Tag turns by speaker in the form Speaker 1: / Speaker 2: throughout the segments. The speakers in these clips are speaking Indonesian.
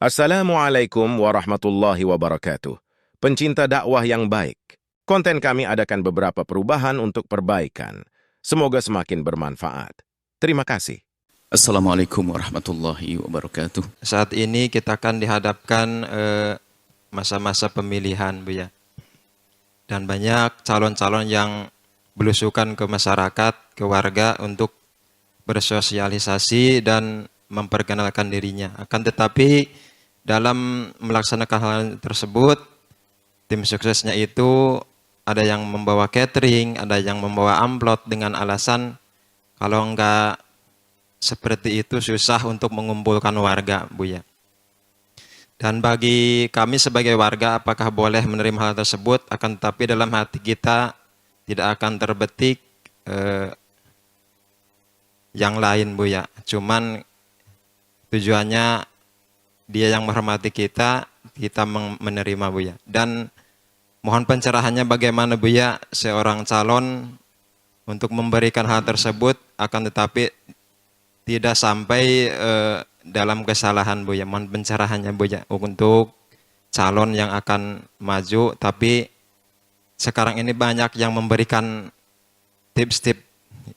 Speaker 1: Assalamualaikum warahmatullahi wabarakatuh. Pencinta dakwah yang baik. Konten kami adakan beberapa perubahan untuk perbaikan. Semoga semakin bermanfaat. Terima kasih.
Speaker 2: Assalamualaikum warahmatullahi wabarakatuh.
Speaker 3: Saat ini kita akan dihadapkan masa-masa pemilihan, Bu ya. Dan banyak calon-calon yang belusukan ke masyarakat, ke warga untuk bersosialisasi dan memperkenalkan dirinya. Akan tetapi dalam melaksanakan hal tersebut, tim suksesnya itu ada yang membawa catering, ada yang membawa amplop dengan alasan kalau enggak seperti itu susah untuk mengumpulkan warga, Bu ya. Dan bagi kami sebagai warga, apakah boleh menerima hal tersebut? Akan tetapi dalam hati kita tidak akan terbetik yang lain, Bu ya. Cuman tujuannya dia yang menghormati kita menerima, Bu ya. Dan mohon pencerahannya bagaimana, Bu ya, seorang calon untuk memberikan hal tersebut, akan tetapi tidak sampai dalam kesalahan, Bu ya. Mohon pencerahannya, Bu ya, untuk calon yang akan maju, tapi sekarang ini banyak yang memberikan tips-tips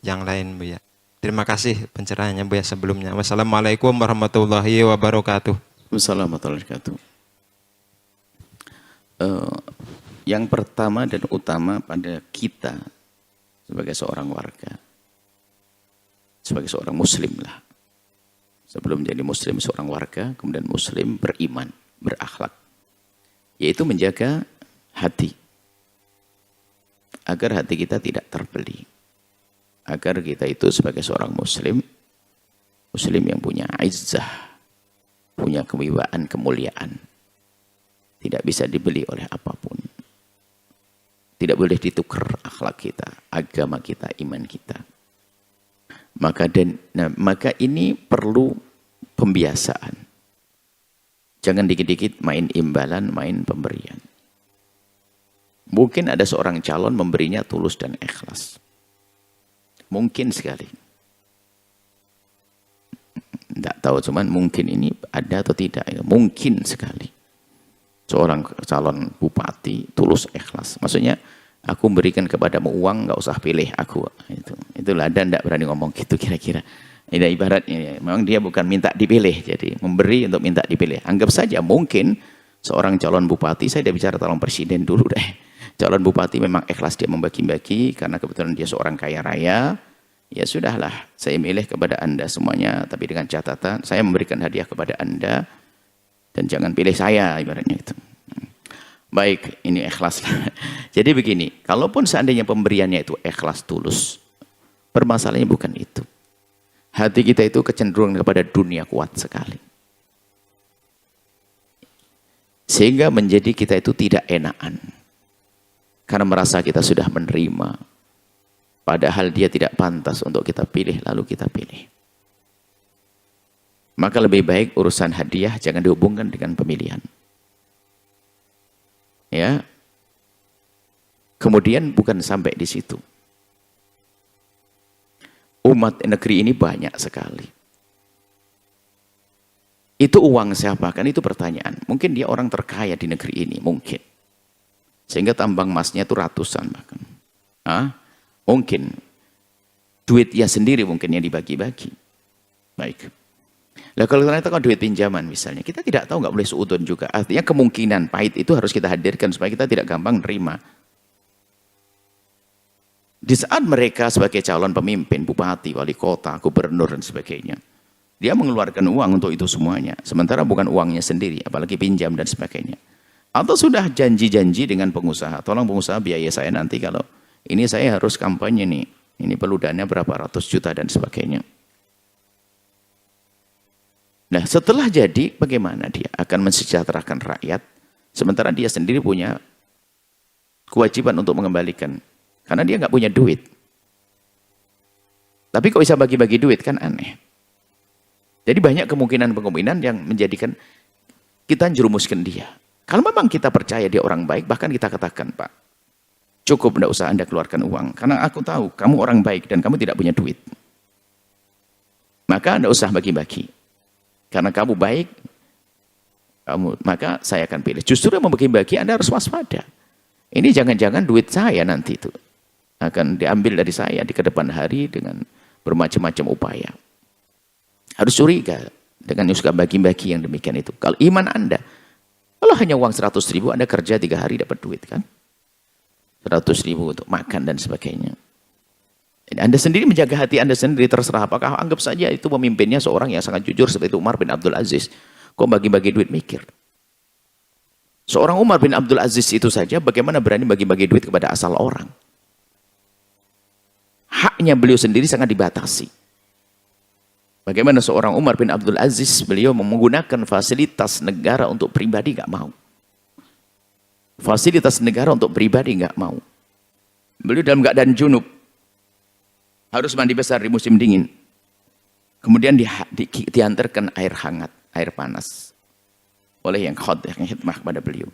Speaker 3: yang lain, Bu ya. Terima kasih pencerahannya, Bu ya, sebelumnya. Wassalamualaikum warahmatullahi wabarakatuh.
Speaker 2: Wassalamualaikum warahmatullahi wabarakatuh. Yang pertama dan utama pada kita sebagai seorang warga, sebagai seorang muslim lah. Sebelum menjadi muslim seorang warga, kemudian muslim beriman, berakhlak. Yaitu menjaga hati. Agar hati kita tidak terbeli. Agar kita itu sebagai seorang muslim, muslim yang punya izzah, punya kewibawaan, kemuliaan. Tidak bisa dibeli oleh apapun. Tidak boleh ditukar akhlak kita, agama kita, iman kita. Maka ini perlu pembiasaan. Jangan dikit-dikit main imbalan, main pemberian. Mungkin ada seorang calon memberinya tulus dan ikhlas. Mungkin sekali. Tidak tahu, cuman mungkin ini ada atau tidak. Mungkin sekali. Seorang calon bupati tulus ikhlas. Maksudnya, aku berikan kepadamu uang, nggak usah pilih aku. Itulah, dan tidak berani ngomong gitu kira-kira. Ini ibaratnya, memang dia bukan minta dipilih, jadi memberi untuk minta dipilih. Anggap saja mungkin seorang calon bupati, saya tidak bicara calon presiden dulu deh. Calon bupati memang ikhlas dia membagi-bagi, karena kebetulan dia seorang kaya raya. Ya sudahlah, saya milih kepada Anda semuanya, tapi dengan catatan, saya memberikan hadiah kepada Anda, dan jangan pilih saya, ibaratnya itu. Baik, ini ikhlas. Jadi begini, kalaupun seandainya pemberiannya itu ikhlas tulus, permasalahannya bukan itu. Hati kita itu kecenderungan kepada dunia kuat sekali. Sehingga menjadi kita itu tidak enakan. Karena merasa kita sudah menerima. Padahal dia tidak pantas untuk kita pilih, lalu kita pilih. Maka lebih baik urusan hadiah jangan dihubungkan dengan pemilihan. Ya. Kemudian bukan sampai di situ. Umat negeri ini banyak sekali. Itu uang siapa? Kan itu pertanyaan. Mungkin dia orang terkaya di negeri ini, mungkin. Sehingga tambang emasnya itu ratusan bahkan. Mungkin. Duit dia sendiri mungkin yang dibagi-bagi. Baik. Nah kalau ternyata kalau duit pinjaman misalnya, kita tidak tahu, nggak boleh suudon juga. Artinya kemungkinan pahit itu harus kita hadirkan supaya kita tidak gampang nerima. Di saat mereka sebagai calon pemimpin, bupati, wali kota, gubernur dan sebagainya, dia mengeluarkan uang untuk itu semuanya. Sementara bukan uangnya sendiri, apalagi pinjam dan sebagainya. Atau sudah janji-janji dengan pengusaha, tolong pengusaha biaya saya nanti kalau ini saya harus kampanye nih, ini perlu dana berapa ratus juta dan sebagainya. Nah setelah jadi bagaimana dia akan mensejahterakan rakyat, sementara dia sendiri punya kewajiban untuk mengembalikan, karena dia nggak punya duit. Tapi kok bisa bagi-bagi duit, kan aneh. Jadi banyak kemungkinan-kemungkinan yang menjadikan kita jerumuskan dia. Kalau memang kita percaya dia orang baik, bahkan kita katakan, Pak, cukup tidak usah Anda keluarkan uang, karena aku tahu kamu orang baik dan kamu tidak punya duit. Maka Anda usah bagi-bagi. Karena kamu baik, maka saya akan pilih. Justru yang membagi-bagi Anda harus waspada. Ini jangan-jangan duit saya nanti itu akan diambil dari saya di kedepan hari dengan bermacam-macam upaya. Harus curiga dengan yang suka bagi-bagi yang demikian itu. Kalau iman Anda, kalau hanya uang 100.000, Anda kerja 3 hari dapat duit kan? 100.000 untuk makan dan sebagainya. Anda sendiri menjaga hati Anda sendiri, terserah apakah anggap saja itu pemimpinnya seorang yang sangat jujur seperti Umar bin Abdul Aziz. Kok bagi-bagi duit mikir? Seorang Umar bin Abdul Aziz itu saja bagaimana berani bagi-bagi duit kepada asal orang. Haknya beliau sendiri sangat dibatasi. Bagaimana seorang Umar bin Abdul Aziz, beliau menggunakan fasilitas negara untuk pribadi, nggak mau. Fasilitas negara untuk pribadi nggak mau. Beliau dalam keadaan junub, harus mandi besar di musim dingin. Kemudian diantarkan air hangat, air panas oleh yang khidmah kepada beliau.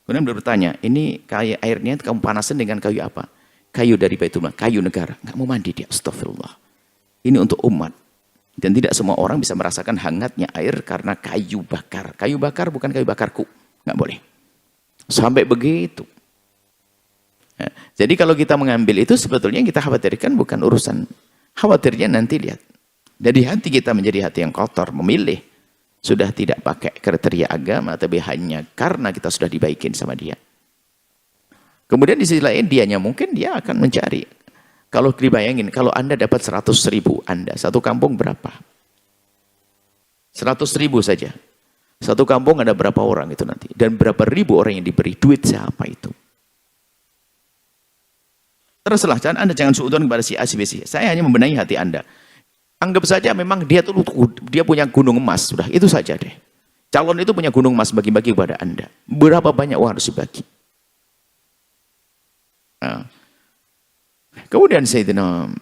Speaker 2: Kemudian beliau bertanya, ini kayu airnya kamu panasin dengan kayu apa? Kayu dari Baitullah, kayu negara. Nggak mau mandi dia, astagfirullah. Ini untuk umat. Dan tidak semua orang bisa merasakan hangatnya air karena kayu bakar. Kayu bakar bukan kayu bakarku. Nggak boleh. Sampai begitu. Nah, jadi kalau kita mengambil itu sebetulnya yang kita khawatirkan bukan urusan. Khawatirnya nanti lihat. Dari hati kita menjadi hati yang kotor, memilih. Sudah tidak pakai kriteria agama, tapi hanya karena kita sudah dibaikin sama dia. Kemudian di sisi lain, dianya mungkin dia akan mencari. Kalau dibayangin, kalau Anda dapat 100.000, Anda, satu kampung berapa? 100.000 saja. Satu kampung ada berapa orang itu nanti? Dan berapa ribu orang yang diberi duit siapa itu? Terserah, Anda jangan suudon kepada si A, si B, si. Saya hanya membenahi hati Anda. Anggap saja memang dia punya gunung emas, sudah itu saja deh. Calon itu punya gunung emas bagi-bagi kepada Anda. Berapa banyak uang harus dibagi? Nah. Kemudian Sayyidina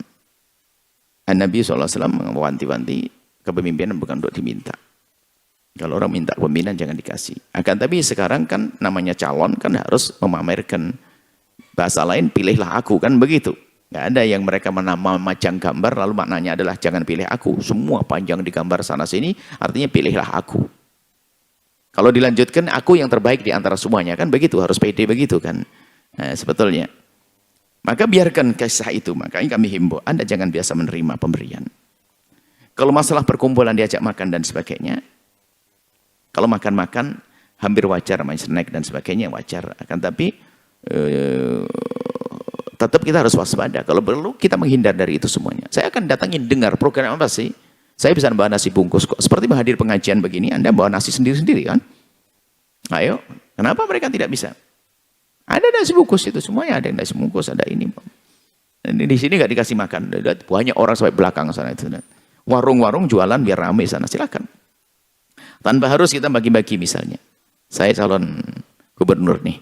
Speaker 2: Nabi SAW mewanti-wanti kepemimpinan bukan untuk diminta. Kalau orang minta pemimpinan jangan dikasih. Akan tapi sekarang kan namanya calon kan harus memamerkan. Bahasa lain pilihlah aku kan begitu. Nggak ada yang mereka memajang gambar lalu maknanya adalah jangan pilih aku. Semua panjang di gambar sana sini artinya pilihlah aku. Kalau dilanjutkan aku yang terbaik di antara semuanya kan begitu, harus pede begitu kan. Nah, sebetulnya. Maka biarkan kisah itu, makanya kami himbau Anda jangan biasa menerima pemberian. Kalau masalah perkumpulan diajak makan dan sebagainya, kalau makan-makan hampir wajar, main snack dan sebagainya wajar. Akan tapi tetap kita harus waspada. Kalau perlu kita menghindar dari itu semuanya. Saya akan datangin dengar program apa sih? Saya bisa bawa nasi bungkus kok. Seperti menghadir pengajian begini, Anda bawa nasi sendiri-sendiri kan? Ayo, kenapa mereka tidak bisa? Ada nasi bungkus itu semuanya, ada nasi bungkus, ada ini. Dan di sini nggak dikasih makan. Banyak orang sampai belakang sana itu. Warung-warung jualan biar ramai sana, silakan. Tanpa harus kita bagi-bagi misalnya. Saya calon gubernur nih.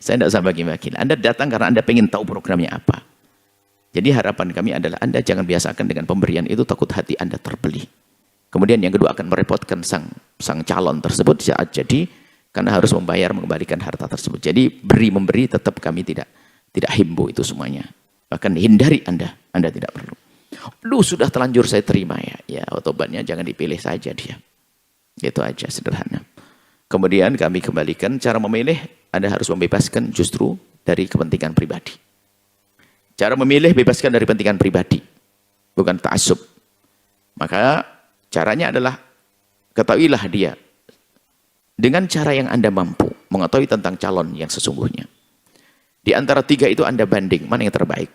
Speaker 2: Saya tidak usah bagi-bagi. Anda datang karena Anda pengen tahu programnya apa. Jadi harapan kami adalah Anda jangan biasakan dengan pemberian itu takut hati Anda terbeli. Kemudian yang kedua akan merepotkan sang calon tersebut saat jadi karena harus mengembalikan harta tersebut. Jadi beri-memberi tetap kami tidak himbau itu semuanya. Bahkan hindari Anda tidak perlu. Lu sudah terlanjur saya terima ya. Ya otobatnya jangan dipilih saja dia. Itu aja sederhana. Kemudian kami kembalikan cara memilih, Anda harus membebaskan justru dari kepentingan pribadi. Cara memilih bebaskan dari kepentingan pribadi, bukan ta'assub. Maka caranya adalah ketahuilah dia dengan cara yang Anda mampu mengetahui tentang calon yang sesungguhnya. Di antara tiga itu Anda banding mana yang terbaik.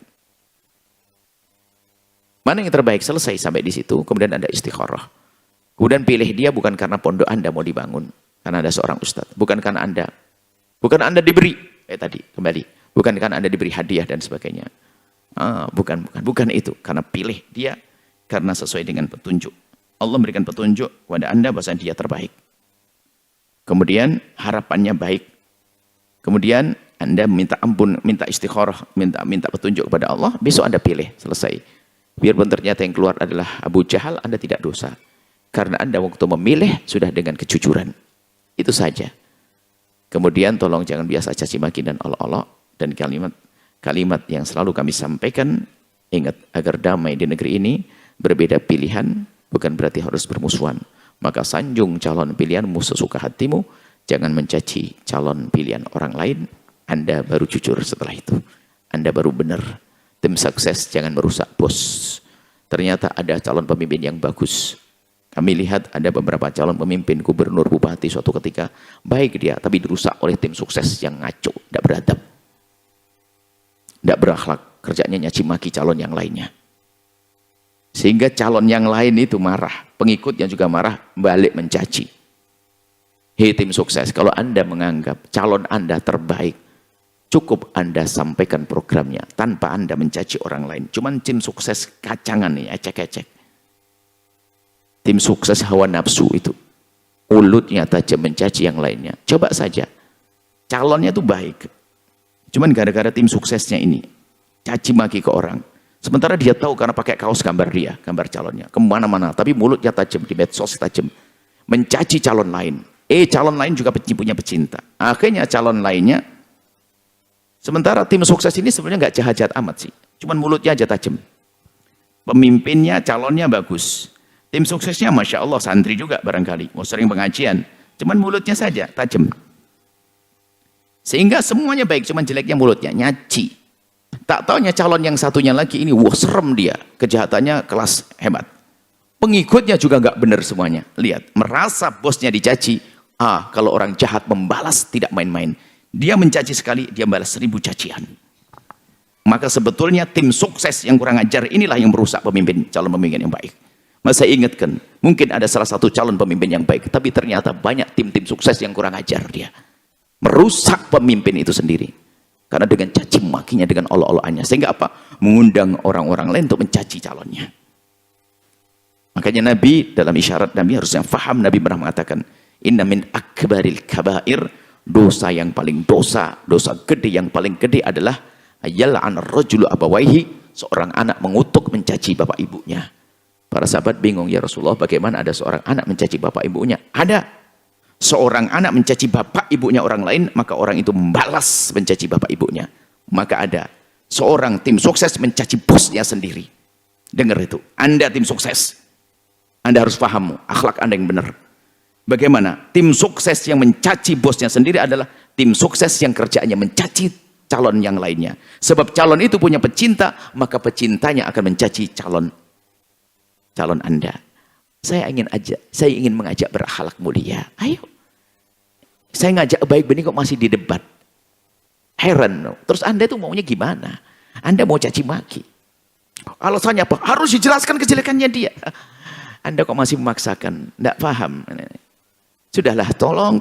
Speaker 2: Mana yang terbaik selesai sampai di situ, kemudian Anda istikharah. Kemudian pilih dia bukan karena pondok Anda mau dibangun. Karena ada seorang ustadz, bukan Anda diberi, tadi kembali, bukan karena Anda diberi hadiah dan sebagainya. Bukan itu, karena pilih dia karena sesuai dengan petunjuk. Allah memberikan petunjuk kepada Anda bahwa dia terbaik. Kemudian harapannya baik. Kemudian Anda minta ampun, minta istikharah, minta petunjuk kepada Allah, besok Anda pilih, selesai. Biarpun ternyata yang keluar adalah Abu Jahal, Anda tidak dosa. Karena Anda waktu memilih sudah dengan kejujuran. Itu saja. Kemudian tolong jangan biasa caci maki dan olok-olok dan kalimat yang selalu kami sampaikan, ingat agar damai di negeri ini berbeda pilihan bukan berarti harus bermusuhan. Maka sanjung calon pilihanmu sesuka hatimu, jangan mencaci calon pilihan orang lain. Anda baru jujur setelah itu. Anda baru benar. Tim sukses jangan merusak bos. Ternyata ada calon pemimpin yang bagus. Kami lihat ada beberapa calon pemimpin gubernur, bupati suatu ketika baik dia, tapi dirusak oleh tim sukses yang ngaco, tidak beradab, tidak berakhlak, kerjanya nyaci maki calon yang lainnya. Sehingga calon yang lain itu marah, pengikutnya juga marah, balik mencaci. Hei tim sukses, kalau Anda menganggap calon Anda terbaik, cukup Anda sampaikan programnya tanpa Anda mencaci orang lain. Cuman tim sukses kacangan nih, ecek-ecek. Tim sukses hawa nafsu itu. Mulutnya tajam mencaci yang lainnya. Coba saja. Calonnya itu baik. Cuman gara-gara tim suksesnya ini. Caci maki ke orang. Sementara dia tahu karena pakai kaos gambar dia. Gambar calonnya. Kemana-mana. Tapi mulutnya tajam. Di medsos tajam. Mencaci calon lain. Calon lain juga punya pecinta. Akhirnya calon lainnya. Sementara tim sukses ini sebenarnya nggak jahat-jahat amat sih. Cuman mulutnya aja tajam. Pemimpinnya, calonnya bagus. Tim suksesnya Masya Allah santri juga barangkali. Mau sering pengajian. Cuman mulutnya saja tajam. Sehingga semuanya baik. Cuman jeleknya mulutnya. Nyaci. Tak taunya calon yang satunya lagi ini. Wah serem dia. Kejahatannya kelas hebat. Pengikutnya juga nggak benar semuanya. Lihat. Merasa bosnya dicaci. Kalau orang jahat membalas tidak main-main. Dia mencaci sekali. Dia balas 1000 cacian. Maka sebetulnya tim sukses yang kurang ajar inilah yang merusak pemimpin. Calon pemimpin yang baik. Masa ingatkan, mungkin ada salah satu calon pemimpin yang baik, tapi ternyata banyak tim-tim sukses yang kurang ajar dia. Merusak pemimpin itu sendiri. Karena dengan caci makinya, dengan olok-olokannya. Sehingga apa? Mengundang orang-orang lain untuk mencaci calonnya. Makanya Nabi, dalam isyarat Nabi harusnya faham, Nabi pernah mengatakan, inna min akbaril kabair, dosa yang paling dosa gede yang paling gede adalah yal'an rajulu abawaihi, seorang anak mengutuk mencaci bapak ibunya. Para sahabat bingung, ya Rasulullah, bagaimana ada seorang anak mencaci bapak ibunya? Ada. Seorang anak mencaci bapak ibunya orang lain, maka orang itu membalas mencaci bapak ibunya. Maka ada seorang tim sukses mencaci bosnya sendiri. Dengar itu. Anda tim sukses. Anda harus paham akhlak Anda yang benar. Bagaimana? Tim sukses yang mencaci bosnya sendiri adalah tim sukses yang kerjaannya mencaci calon yang lainnya. Sebab calon itu punya pecinta, maka pecintanya akan mencaci calon Anda. Saya ingin mengajak berakhlak mulia. Ayo. Saya ngajak baik benih kok masih di debat. Heran. No? Terus Anda itu maunya gimana? Anda mau caci maki. Alasannya apa? Harus dijelaskan kejelekannya dia. Anda kok masih memaksakan? Tidak paham. Sudahlah, tolong.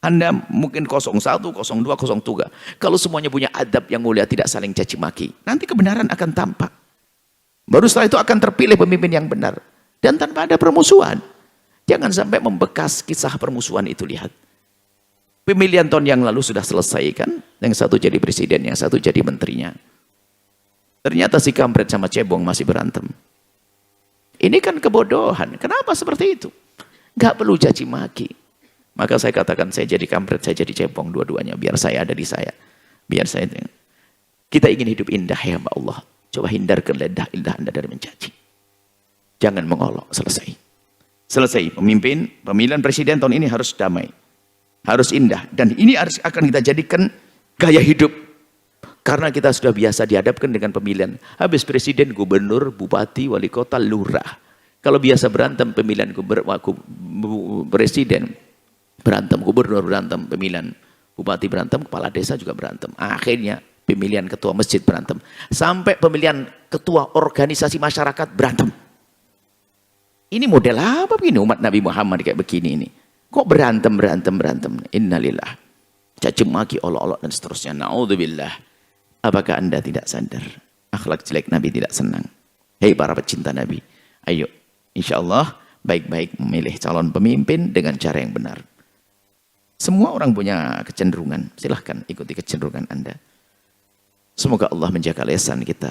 Speaker 2: Anda mungkin 01, 02, 03. Kalau semuanya punya adab yang mulia, tidak saling caci maki. Nanti kebenaran akan tampak. Baru setelah itu akan terpilih pemimpin yang benar. Dan tanpa ada permusuhan. Jangan sampai membekas kisah permusuhan itu, lihat. Pemilihan tahun yang lalu sudah selesai kan. Yang satu jadi presiden, yang satu jadi menterinya. Ternyata si kampret sama cebong masih berantem. Ini kan kebodohan. Kenapa seperti itu? Gak perlu caci maki. Maka saya katakan, saya jadi kampret, saya jadi cebong, dua-duanya. Biar saya ada di saya. Biar saya. Kita ingin hidup indah ya Mbak Allah. Coba hindarkan lidah Anda dari mencaci. Jangan mengolok. Selesai. Pemilihan presiden tahun ini harus damai. Harus indah. Dan ini akan kita jadikan gaya hidup. Karena kita sudah biasa dihadapkan dengan pemilihan. Habis presiden, gubernur, bupati, wali kota, lurah. Kalau biasa berantem pemilihan presiden, berantem gubernur, berantem pemilihan bupati, berantem kepala desa juga berantem. Akhirnya pemilihan ketua masjid berantem. Sampai pemilihan ketua organisasi masyarakat berantem. Ini model apa begini umat Nabi Muhammad kayak begini ini? Kok berantem? Innalillah. Caci maki, olok-olok dan seterusnya. Naudzubillah. Apakah Anda tidak sadar? Akhlak jelek Nabi tidak senang. Hei para pecinta Nabi. Ayo. Insya Allah baik-baik memilih calon pemimpin dengan cara yang benar. Semua orang punya kecenderungan. Silahkan ikuti kecenderungan Anda. Semoga Allah menjaga lisan kita.